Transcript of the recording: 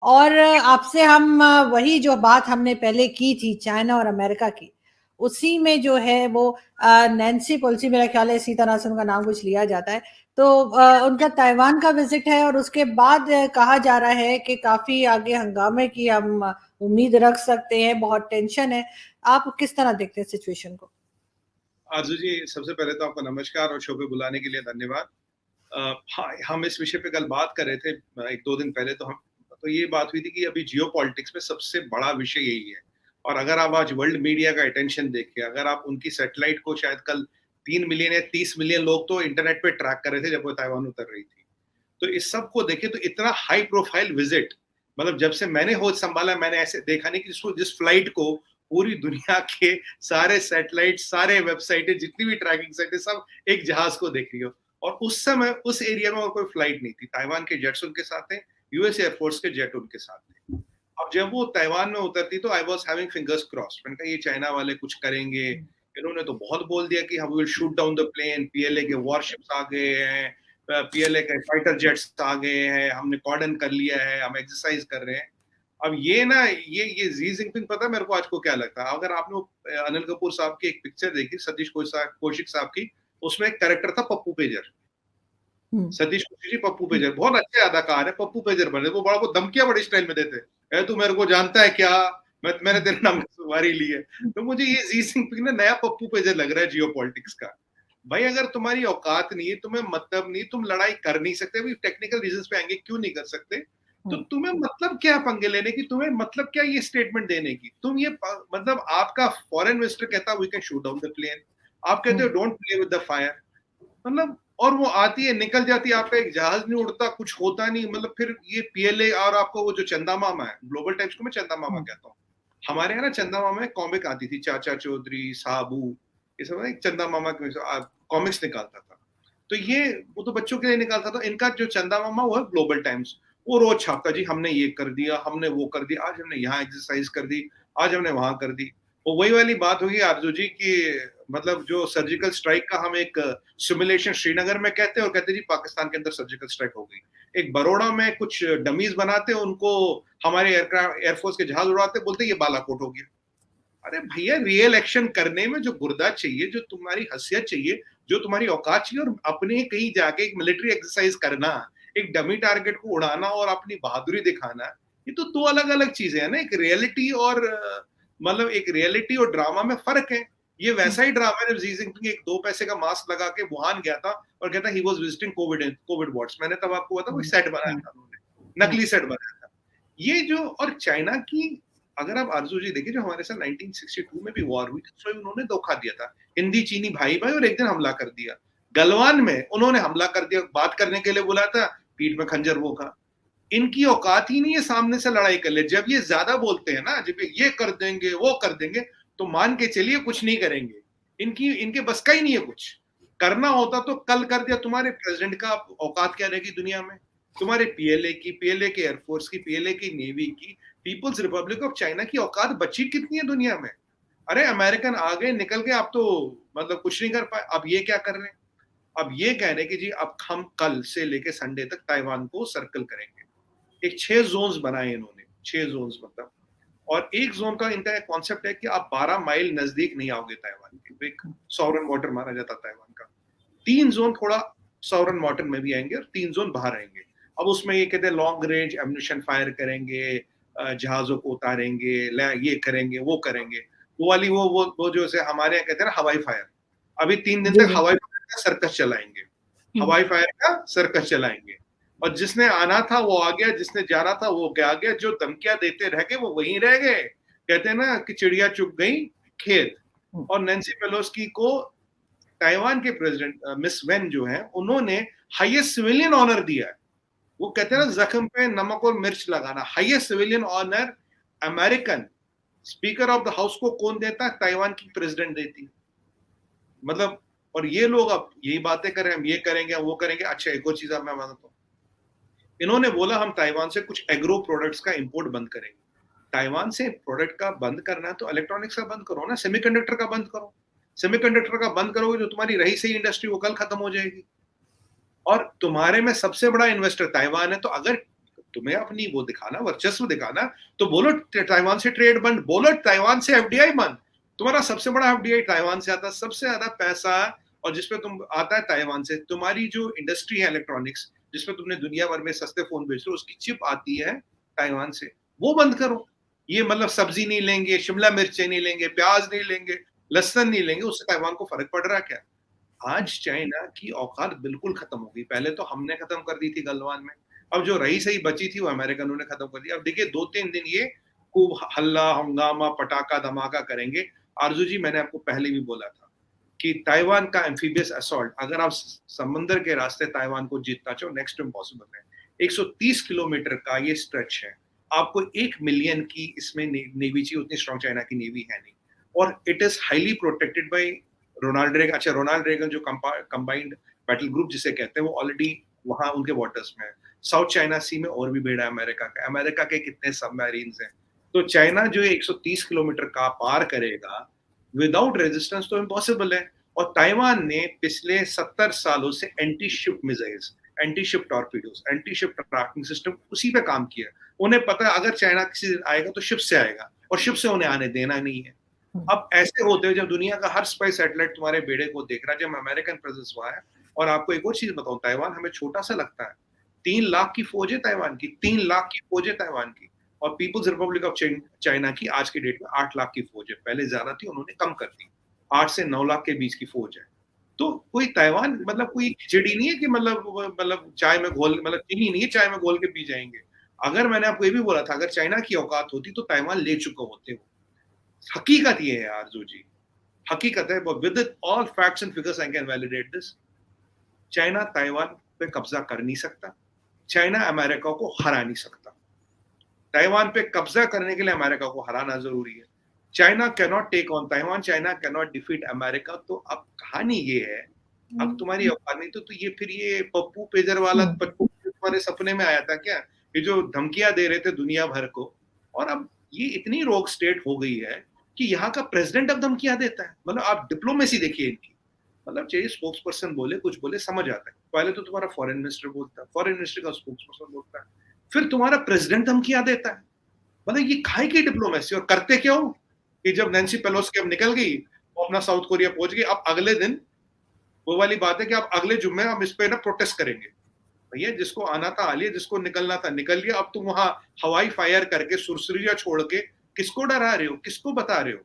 और आपसे हम वही जो बात हमने पहले की थी चाइना और अमेरिका की, उसी में जो है वो नैन्सी पेलोसी, मेरा ख्याल है इसी तरह से उनका नाम कुछ लिया जाता है, तो उनका ताइवान का विजिट है और उसके बाद कहा जा रहा है कि काफी आगे हंगामे की हम उम्मीद रख सकते हैं, बहुत टेंशन है। आप किस तरह देखते हैं सिचुएशन को? आरजू जी, सबसे पहले तो आपको नमस्कार और शो पे बुलाने के लिए धन्यवाद। हाँ, हम इस विषय पे कल बात कर रहे थे एक दो दिन पहले, तो ये बात हुई थी कि अभी जियो पॉलिटिक्स में सबसे बड़ा विषय यही है। और अगर आप आज वर्ल्ड मीडिया का अटेंशन देखें, अगर आप उनकी सैटेलाइट को, शायद कल 3 मिलियन या 30 मिलियन लोग तो इंटरनेट पे ट्रैक कर रहे थे जब वो ताइवान उतर रही थी। तो इस सब को देखें तो इतना हाई प्रोफाइल विजिट, मतलब जब से मैंने होश संभाला मैंने ऐसे देखा नहीं कि जिस फ्लाइट को पूरी दुनिया के सारे सैटेलाइट, सारे वेबसाइटें, जितनी भी ट्रैकिंग साइट है, सब एक जहाज को देख रही हो। और उस समय उस एरिया में और कोई फ्लाइट नहीं थी, ताइवान के जेट्स उनके साथ थे, यूएस एयरफोर्स के जेट उनके साथ थे। अब जब वो ताइवान में उतरती तो I was having fingers cross, मैंने कहा ये चाइना वाले कुछ करेंगे। इन्होंने तो बहुत बोल दिया कि हम will shoot down the plane, PLA के वॉरशिप्स आ गए हैं, पीएलए के फाइटर जेट्स आ गए हैं, हमने कॉर्डन कर लिया है, हम एक्सरसाइज कर रहे हैं। अब ये ना, ये जी जिनपिंग, पता है मेरे को आज को क्या लगता है? अगर आपने अनिल कपूर साहब की एक पिक्चर देखी, सतीश कौशिक साहब की, उसमें एक कैरेक्टर था पप्पू पेजर। सतीश कौशिक जी पप्पू पेजर, बहुत अच्छे अदाकार है, पप्पू पेजर बने, वो बड़ा, वो धमकियां बड़ी स्टाइल में देते, तू मेरे को जानता है क्या, मैंने तेरे नाम की सवारी ली है। तो मुझे ये जी जिनपिंग ना नया पप्पू पेजर लग रहा है जियो पॉलिटिक्स का। भाई अगर तुम्हारी औकात नहीं है, तुम्हें मतलब नहीं, तुम लड़ाई कर नहीं सकते, अभी टेक्निकल रीजन पे आएंगे क्यों नहीं कर सकते, तो तुम्हें मतलब क्या पंगे लेने की, तुम्हें मतलब क्या ये स्टेटमेंट देने की, तुम ये मतलब आपका फॉरेन मिनिस्टर कहता है we can shoot down the plane, आप कहते हो don't play with the fire, मतलब, और वो आती है निकल जाती है, आपका एक जहाज नहीं उड़ता, कुछ होता नहीं, मतलब फिर ये पीएलए और आपको वो जो चंदा मामा है, ग्लोबल टाइम्स को मैं चंदा मामा कहता हूँ, हमारे यहाँ ना चंदा मामा में कॉमिक आती थी, चाचा चौधरी, साबू, ये सब एक चंदा मामा कॉमिक्स निकालता था। तो ये वो तो बच्चों के लिए निकालता था, इनका जो चंदा मामा वो है ग्लोबल टाइम्स, वो रोज छापता, जी हमने ये कर दिया, हमने वो कर दिया, आज हमने यहाँ एक्सरसाइज कर दी, आज हमने वहां कर दी। वो वही वाली बात होगी आरजू जी की, मतलब जो सर्जिकल स्ट्राइक का हम एक सिमुलेशन श्रीनगर में कहते हैं, और कहते हैं जी पाकिस्तान के अंदर सर्जिकल स्ट्राइक हो गई। एक बरोड़ा में कुछ डमीज बनाते, उनको हमारे एयरफोर्स के जहाज उड़ाते, बोलते ये बालाकोट हो गया। अरे भैया, रियल एक्शन करने में जो गुर्दा चाहिए, जो तुम्हारी हसीयत चाहिए, जो तुम्हारी औकात चाहिए, और अपने कहीं जाके एक मिलिट्री एक्सरसाइज करना, एक डमी टारगेट को उड़ाना और अपनी बहादुरी दिखाना, ये तो दो अलग अलग चीजें हैं ना। एक रियलिटी और मतलब एक रियलिटी और ड्रामा में फर्क है। ये वैसा ही ड्रामा है जब जी जिनपिंग एक 2 पैसे का मास्क लगा के वुहान गया था और कहता he was visiting COVID wards, मैंने तब आपको पता कोई सेट बनाया था उन्होंने, नकली सेट बनाया था। ये जो, और चाइना की, अगर आप आरजू जी देखिए, जो हमारे साथ 1962 में भी वॉर हुई थी, तो उन्होंने धोखा दिया था, हिंदी चीनी भाई भाई, और एक दिन हमला कर दिया। गलवान में उन्होंने हमला कर दिया, बात करने के लिए बुलाया था, पीठ में खंजर भोंका। इनकी औकात ही नहीं है सामने से लड़ाई कर ले। जब ये ज्यादा बोलते हैं ना, जब ये कर देंगे वो कर देंगे, तो मान के चलिए कुछ नहीं करेंगे। इनके बस का ही नहीं है कुछ करना, होता तो कल कर दिया। तुम्हारे प्रेसिडेंट का औकात क्या रहेगी दुनिया में, तुम्हारे पीएलए की, पीएलए के एयरफोर्स की, पीएलए की नेवी की, पीपुल्स रिपब्लिक ऑफ चाइना की औकात बची कितनी है दुनिया में? अरे अमेरिकन आ गए निकल गए, आप तो मतलब कुछ नहीं कर पाए। अब ये क्या कर रहे हैं? अब ये कह रहे हैं कि जी अब हम कल से लेके संडे तक ताइवान को सर्कल करेंगे। एक 6 जोन्स बनाए इन्होंने, 6 जोन्स मतलब, और एक जोन का इनका कॉन्सेप्ट है कि आप 12 माइल नजदीक नहीं आओगे ताइवान के, एक सॉवरन वाटर माना जाता है ताइवान का। 3 जोन थोड़ा सॉवरन वाटर में भी आएंगे और 3 जोन बाहर आएंगे। अब उसमें ये कहते हैं लॉन्ग रेंज एम्यूनिशन फायर करेंगे, जहाजों को उतारेंगे, ये करेंगे वो करेंगे, वो वाली वो जो से हमारे यहाँ कहते हैं ना हवाई फायर। अभी 3 दिन तक हवाई फायर का सर्कस चलाएंगे, हवाई फायर का सर्कस चलाएंगे। और जिसने आना था वो आ गया, जिसने जाना था वो क्या आ गया, जो धमकियां देते रह गए वो वहीं रह गए। कहते हैं ना कि चिड़िया चुग गई खेत। और नैन्सी पेलोसी को ताइवान के प्रेसिडेंट मिस वेन जो है, उन्होंने हाईएस्ट सिविलियन ऑनर दिया है। वो कहते हैं ना जख्म पे नमक और मिर्च लगाना, highest civilian honour American speaker of the house को कौन देता है? ताइवान की प्रेसिडेंट देती है। मतलब, और ये लोग अब यही बातें करें, हम ये करेंगे वो करेंगे। अच्छा, एक और चीज अब मैं मानता हूँ, इन्होंने बोला हम ताइवान से कुछ एग्रो प्रोडक्ट्स का इंपोर्ट बंद करेंगे। ताइवान से प्रोडक्ट का बंद करना है तो इलेक्ट्रॉनिक्स का बंद करो ना, सेमीकंडक्टर का बंद करो। सेमीकंडक्टर का बंद करोगे जो तुम्हारी रही सही इंडस्ट्री वो कल खत्म हो जाएगी। और तुम्हारे में सबसे बड़ा इन्वेस्टर ताइवान है, तो अगर तुम्हें अपनी वो दिखाना, वर्चस्व दिखाना, तो बोलो ताइवान से ट्रेड बंद, बोलो ताइवान से एफडीआई बंद। तुम्हारा सबसे बड़ा एफडीआई ताइवान से आता है, सबसे ज्यादा पैसा और जिसपे तुम आता है ताइवान से। तुम्हारी जो इंडस्ट्री है इलेक्ट्रॉनिक्स, जिसमें तुमने दुनिया भर में सस्ते फोन बेच रहे हो, उसकी चिप आती है ताइवान से, वो बंद करो। ये मतलब सब्जी नहीं लेंगे, शिमला मिर्चें नहीं लेंगे, प्याज नहीं लेंगे, लहसुन नहीं लेंगे, उससे ताइवान को फर्क पड़ रहा है क्या? आज चाइना की औकात बिल्कुल खत्म हो गई। पहले तो हमने खत्म कर दी थी गलवान में, अब जो रही सही बची थी वो अमेरिकनों ने खत्म कर दी। अब देखिए 2-3 दिन ये खूब हल्ला हंगामा पटाखा धमाका करेंगे। आरजू जी, मैंने आपको पहले भी बोला था कि ताइवान का एम्फीबियस असॉल्ट, अगर आप समंदर के रास्ते ताइवान को जीतना चाहो, नेक्स्ट टू इम्पॉसिबल है। 130 किलोमीटर का ये स्ट्रेच है, आपको 1 मिलियन की इसमें नेवी चाहिए, उतनी स्ट्रॉन्ग चाइना की नेवी है नहीं, और it is highly protected by Ronald Reagan. अच्छा, रोनाल्ड रेगन जो कंबाइंड बैटल ग्रुप जिसे कहते हैं, वो ऑलरेडी वहां उनके वाटर्स में है। साउथ चाइना सी में और भी बेड़ा है अमेरिका के कितने सबमरीन्स हैं। तो चाइना जो 130 किलोमीटर का पार करेगा विदाउट रेजिस्टेंस तो इम्पॉसिबल है। और ताइवान ने पिछले 70 सालों से anti ship missiles, anti ship torpedoes, anti ship tracking system उसी पे काम किया। उन्हें पता है अगर चाइना किसी दिन आएगा तो शिप से आएगा, और शिप से उन्हें आने देना नहीं है। अब ऐसे होते हुए जब दुनिया का हर स्पाई सैटेलाइट तुम्हारे बेड़े को देख रहा है, जब अमेरिकन प्रेजेंस वहां है। और आपको एक और चीज बताऊं, ताइवान हमें छोटा सा लगता है, 3 लाख की फौज है ताइवान की, 3 लाख की फौज है ताइवान की। और पीपुल्स रिपब्लिक ऑफ चाइना की आज की डेट में 8 लाख की फौज है। पहले ज्यादा थी, उन्होंने कम कर दी, 8 से 9 लाख के बीच की फौज है। तो कोई ताइवान मतलब कोई खिचड़ी नहीं है कि मतलब चाय में घोल, मतलब चीनी नहीं है चाय में घोल के पी जाएंगे। अगर मैंने आपको ये भी बोला था, अगर चाइना की औकात होती तो ताइवान ले चुके होते हो। हकीकत ये है आरजू जी, हकीकत है, with all facts and figures I can validate this. China Taiwan पे कब्जा कर नहीं सकता, चाइना अमेरिका को हरा नहीं सकता। ताइवान पे कब्जा करने के लिए अमेरिका को हराना जरूरी है। China can not take on Taiwan, China can not defeat America. तो अब कहानी ये है, अब तुम्हारी औकात नहीं तो ये फिर ये पप्पू पेजर वाला पप्पू तुम्हारे सपने में आया था क्या, ये जो धमकियां दे रहे थे दुनिया भर को। और अब ये इतनी रोग स्टेट हो गई है कि यहाँ का प्रेसिडेंट अब धमकियां देता है। मतलब आप डिप्लोमेसी देखिए इनकी, मतलब चाहिए स्पोक्स पर्सन बोले कुछ बोले समझ आता है। पहले तो तुम्हारा फॉरेन मिनिस्टर बोलता है, फॉरेन मिनिस्टर का स्पोक्स पर्सन बोलता है, फिर तुम्हारा प्रेसिडेंट धमकियां देता है। मतलब ये खाई की डिप्लोमेसी। और करते क्या हो कि जब नैन्सी पेलोसी अब निकल गई, वो अपना साउथ कोरिया पहुंच गई, अब अगले दिन वो वाली बात है कि आप अगले जुम्मे हम इस पे ना प्रोटेस्ट करेंगे। भैया जिसको आना था आ लिया, जिसको निकलना था निकल लिया। अब तुम वहां हवाई फायर करके सुरसुरिया छोड़ के किसको डरा रहे हो, किसको बता रहे हो?